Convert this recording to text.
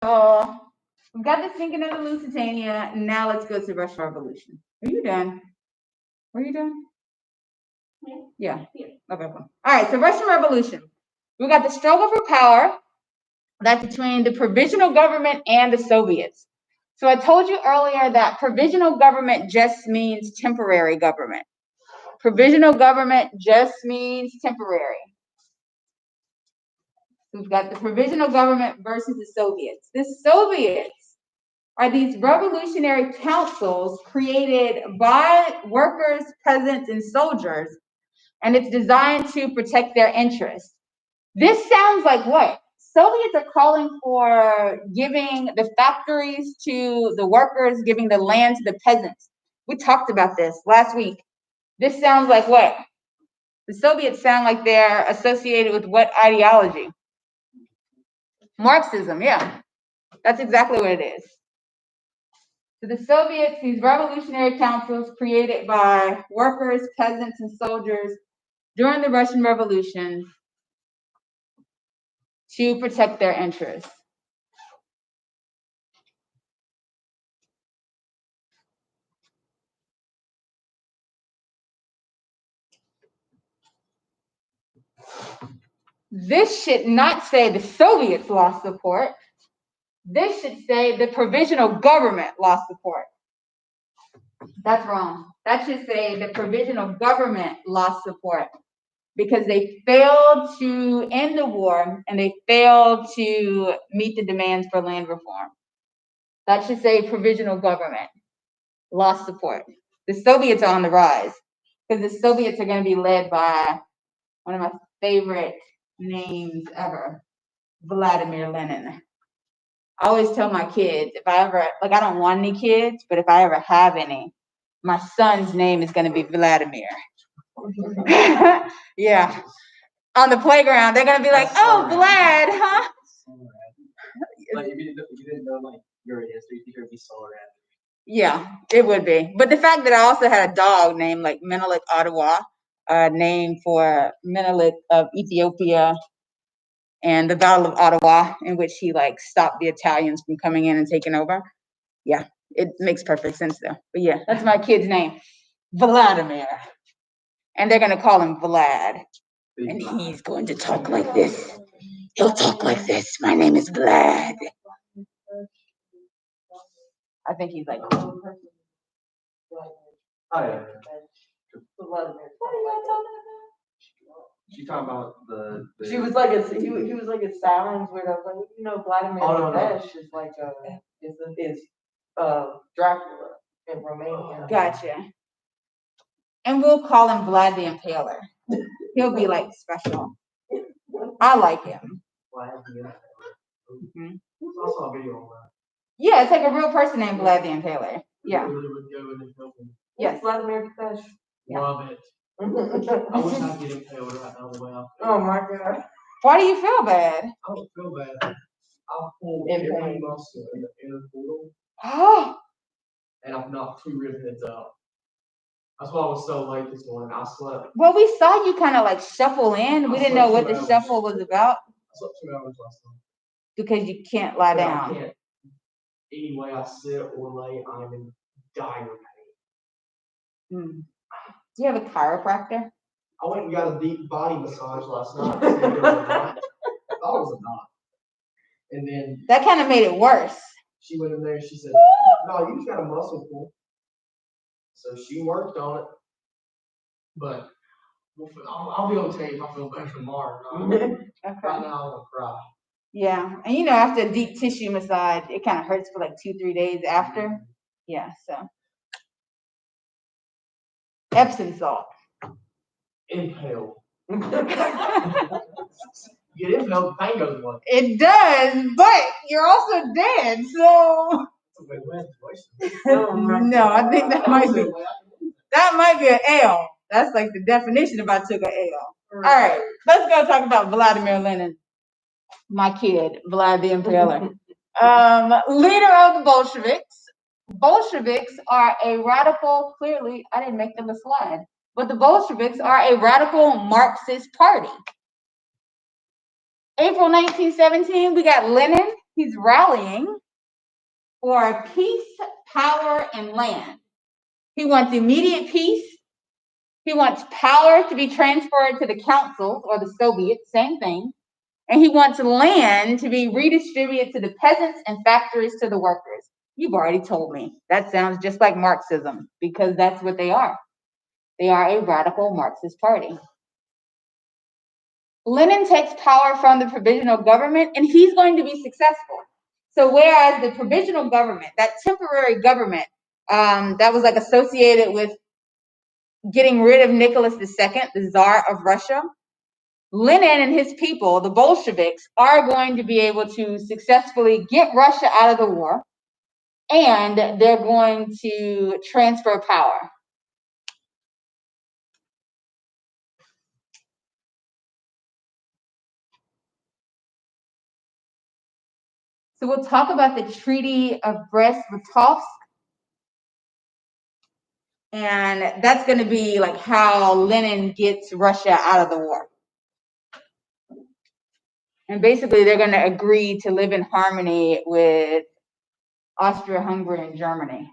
So we've got the sinking of the Lusitania. Now let's go to the Russian Revolution. Are you done? Are you done? Yeah. Okay. Cool. All right. So Russian Revolution. We got the struggle for power. That's between the provisional government and the Soviets. So I told you earlier that provisional government just means temporary government. Provisional government just means temporary. We've got the provisional government versus the Soviets. The Soviets are these revolutionary councils created by workers, peasants, and soldiers, and it's designed to protect their interests. This sounds like what? Soviets are calling for giving the factories to the workers, giving the land to the peasants. We talked about this last week. This sounds like what? The Soviets sound like they're associated with what ideology? Marxism, yeah. That's exactly what it is. So the Soviets, these revolutionary councils created by workers, peasants, and soldiers during the Russian Revolution to protect their interests. This should not say the Soviets lost support. This should say the provisional government lost support. That's wrong. That should say the provisional government lost support because they failed to end the war and they failed to meet the demands for land reform. That should say provisional government lost support. The Soviets are on the rise because the Soviets are going to be led by one of my favorite names ever, Vladimir Lenin. I always tell my kids, if I ever, like, I don't want any kids, but if I ever have any, my son's name is going to be Vladimir. Yeah. On the playground, they're going to be like, oh, Vlad, huh? Like, if you didn't know, like, your history, you could be so random. Yeah, it would be. But the fact that I also had a dog named, like, Menelik Ottawa, named for Menelik of Ethiopia, and the Battle of Ottawa, in which he, like, stopped the Italians from coming in and taking over. Yeah, it makes perfect sense, though. But yeah, that's my kid's name, Vladimir. And they're going to call him Vlad. And he's going to talk like this. He'll talk like this. My name is Vlad. I think he's like, Oh, yeah. what are you talking about? She talking about the She was like he was like a Stalin's weirdo. Like, you know, Vladimir Tesh is like is Dracula in Romania. Gotcha. And we'll call him Vlad the Impaler. He'll be like special. I like him. Mm-hmm. There's also a video on that. Yeah, it's like a real person named Vlad the Impaler. Yeah. Yes, Vladimir Tesh. Yeah. Love it. I wish I could get impaled right now the way I feel. Oh my god. Why do you feel bad? I don't feel bad. I'll pull every muscle in the inner portal. Oh. And I've knocked 2 rib heads out. That's why I was so late this morning. I slept. Well, we saw you kind of like shuffle in. We didn't know what the shuffle was about. I slept 2 hours last night. Because you can't lie down. I can't. Any way I sit or lay, I'm in dire pain. Do you have a chiropractor? I went and got a deep body massage last night. I thought it was a knot. And then that kind of made it worse. She went in there and she said, no, you just got a muscle pull. So she worked on it. But I'll be able to tell you if I feel better tomorrow. Okay. Right now I'm going to cry. Yeah. And you know, after a deep tissue massage, it kind of hurts for like 2-3 days after. Yeah, so. Epsom salt. Impale. Get impaled, the pain goes away. It does, but you're also dead, so. No, I think that might be an L. That's like the definition if I took an L. All right, let's go talk about Vladimir Lenin. My kid, Vlad the Impaler. Leader of the Bolsheviks. Bolsheviks are a radical, clearly, I didn't make them a slide, but the Bolsheviks are a radical Marxist party. April 1917, we got Lenin. he's rallying for peace, power, and land. He wants immediate peace. He wants power to be transferred to the councils or the Soviets, same thing. And he wants land to be redistributed to the peasants and factories to the workers. You've already told me. That sounds just like Marxism, because that's what they are. They are a radical Marxist party. Lenin takes power from the provisional government, and he's going to be successful. So whereas the provisional government, that temporary government that was like associated with getting rid of Nicholas II, the Tsar of Russia, Lenin and his people, the Bolsheviks, are going to be able to successfully get Russia out of the war, and they're going to transfer power. So we'll talk about the Treaty of Brest-Litovsk, and that's going to be like how Lenin gets Russia out of the war. And basically, they're going to agree to live in harmony with Austria-Hungary and Germany.